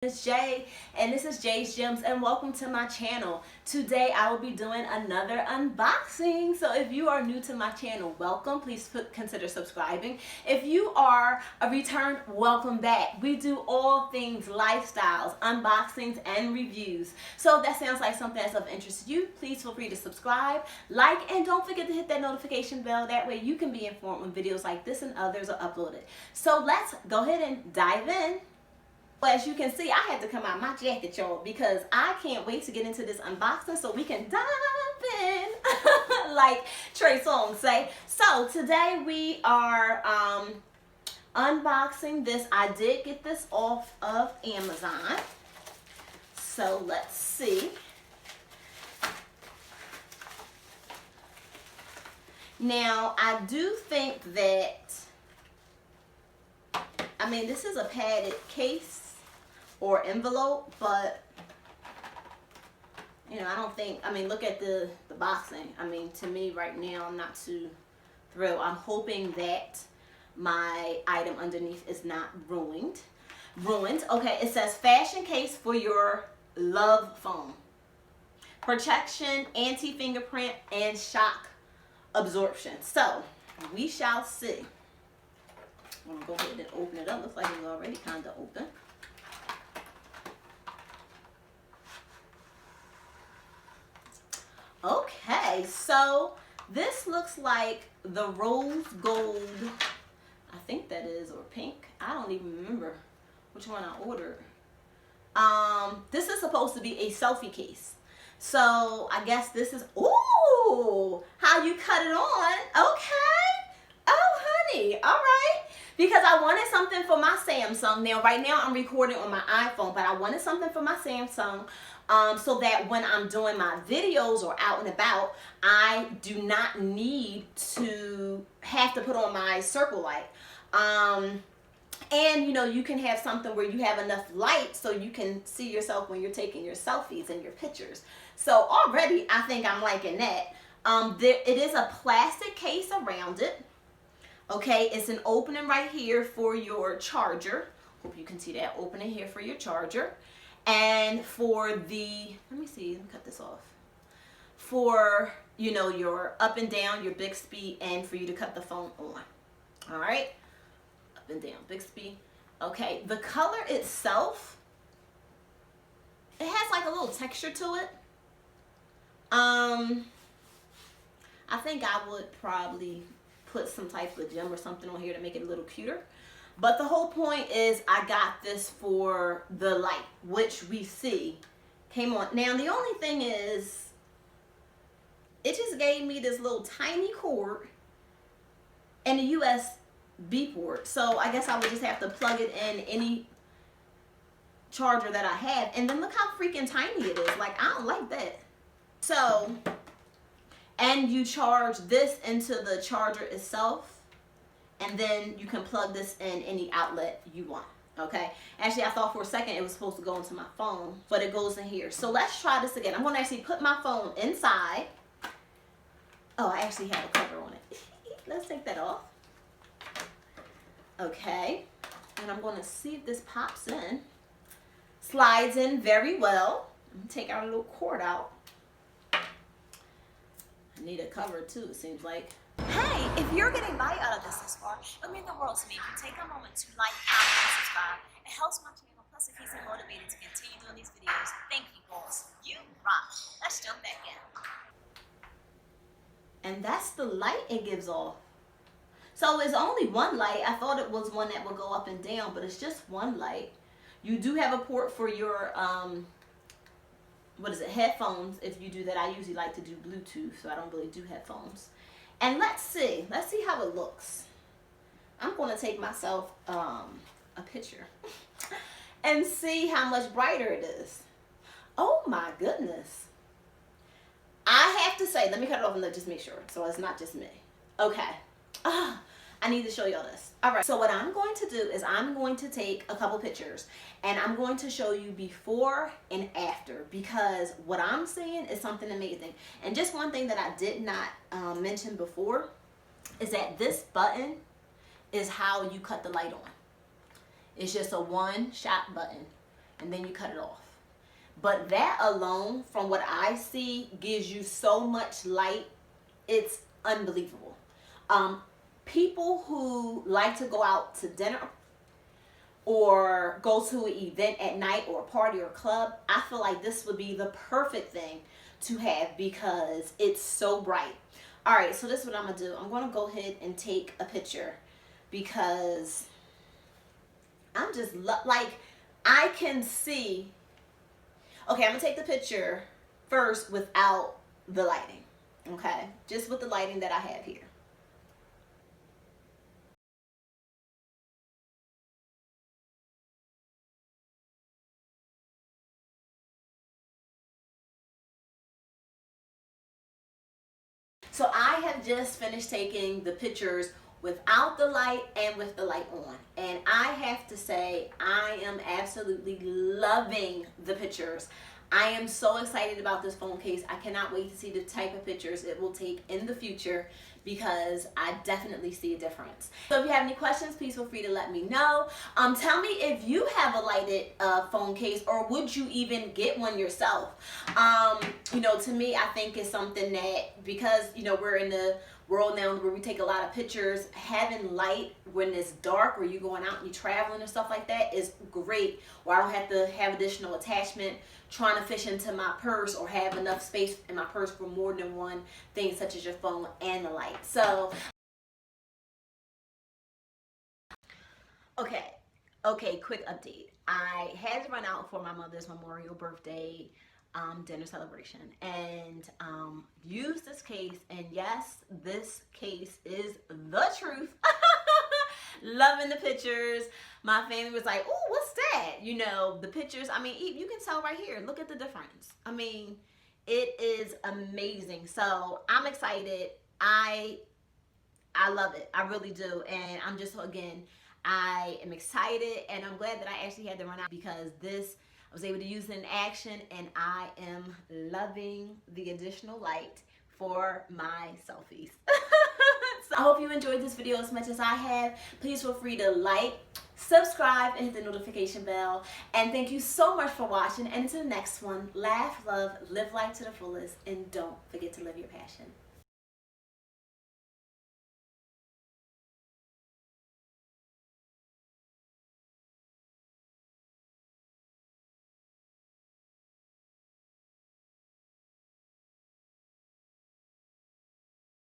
It's Jay, and this is Jay's Gems, and welcome to my channel. Today I will be doing another unboxing. So if you are new to my channel, welcome. Please consider subscribing. If you are a return, welcome back. We do all things lifestyles, unboxings, and reviews. So if that sounds like something that's of interest to you, please feel free to subscribe, like, and don't forget to hit that notification bell. That way you can be informed when videos like this and others are uploaded. So let's go ahead and dive in. As you can see, I had to come out my jacket, y'all, because I can't wait to get into this unboxing so we can dive in, like Trey Songz say. So today we are unboxing this. I did get this off of Amazon. So let's see. Now, I do think that, this is a padded case or envelope, but I don't think, look at the boxing. To me right now, I'm not too thrilled. I'm hoping that my item underneath is not ruined. Okay, it says fashion case for your love phone. Protection, anti-fingerprint, and shock absorption. So, we shall see. I'm gonna go ahead and open it up. Looks like it's already kind of open. Okay, so this looks like the rose gold, I think that is, or pink. I don't even remember which one I ordered. This is supposed to be a selfie case. So I guess this is, ooh, how you cut it on. Okay. Oh, honey. All right. Because I wanted something for my Samsung. Now, right now I'm recording on my iPhone, but I wanted something for my Samsung. So that when I'm doing my videos or out and about, I do not need to have to put on my circle light. And you can have something where you have enough light so you can see yourself when you're taking your selfies and your pictures. So already I think I'm liking that. It is a plastic case around it. Okay, it's an opening right here for your charger. Hope you can see that opening here for your charger. And for the, let me cut this off. For, your up and down, your Bixby, and for you to cut the phone on. All right? Up and down, Bixby. Okay, the color itself, it has like a little texture to it. I think I would probably put some type of gem or something on here to make it a little cuter. But the whole point is I got this for the light, which we see came on. Now, the only thing is, it just gave me this little tiny cord and a USB port. So I guess I would just have to plug it in any charger that I have. And then look how freaking tiny it is. Like, I don't like that. So, and you charge this into the charger itself. And then you can plug this in any outlet you want, okay? Actually, I thought for a second it was supposed to go into my phone, but it goes in here. So let's try this again. I'm gonna actually put my phone inside. Oh, I actually have a cover on it. Let's take that off. Okay, and I'm gonna see if this pops in. Slides in very well. I'm gonna take our little cord out. I need a cover too, it seems like. Hey, if you're getting value out of this far, it would mean the world to me if you take a moment to like, comment, and subscribe. It helps my channel, plus it keeps me motivated to continue doing these videos. Thank you, boss. You rock. Let's jump back in. And that's the light it gives off. So it's only one light. I thought it was one that would go up and down, but it's just one light. You do have a port for your, headphones. If you do that, I usually like to do Bluetooth, so I don't really do headphones. And let's see how it looks. I'm going to take myself a picture and see how much brighter it is. Oh my goodness. I have to say, let me cut it off and just make sure so it's not just me. Okay. I need to show y'all this. All right, so what I'm going to do is I'm going to take a couple pictures and I'm going to show you before and after, because what I'm seeing is something amazing. And just one thing that I did not mention before is that this button is how you cut the light on. It's just a one shot button. and then you cut it off. But that alone, from what I see, gives you so much light. It's unbelievable. People who like to go out to dinner or go to an event at night or a party or a club, I feel like this would be the perfect thing to have because it's so bright. All right, so this is what I'm gonna do. I'm gonna go ahead and take a picture because I'm just like, I can see. Okay, I'm gonna take the picture first without the lighting. Okay, just with the lighting that I have here. So I have just finished taking the pictures without the light and with the light on. And I have to say, I am absolutely loving the pictures. I am so excited about this phone case. I cannot wait to see the type of pictures it will take in the future because I definitely see a difference. So if you have any questions, please feel free to let me know. Tell me if you have a lighted phone case, or would you even get one yourself? You know, to me, I think it's something that, because, you know, we're in the world now where we take a lot of pictures, having light when it's dark or you're going out and you're traveling and stuff like that is great, where I don't have to have additional attachment trying to fish into my purse or have enough space in my purse for more than one thing, such as your phone and the light. So okay, quick update. I had to run out for my mother's memorial birthday dinner celebration and use this case, and yes, this case is the truth. Loving the pictures. My family was like, "Oh, what's that?" You know, the pictures, I mean, you can tell right here, look at the difference. I mean, it is amazing. So I'm excited. I love it. I really do. And I'm just, again, I am excited, and I'm glad that I actually had to run out because this, I was able to use it in action, and I am loving the additional light for my selfies. So I hope you enjoyed this video as much as I have. Please feel free to like, subscribe, and hit the notification bell. And thank you so much for watching. And until the next one, laugh, love, live life to the fullest, and don't forget to live your passion.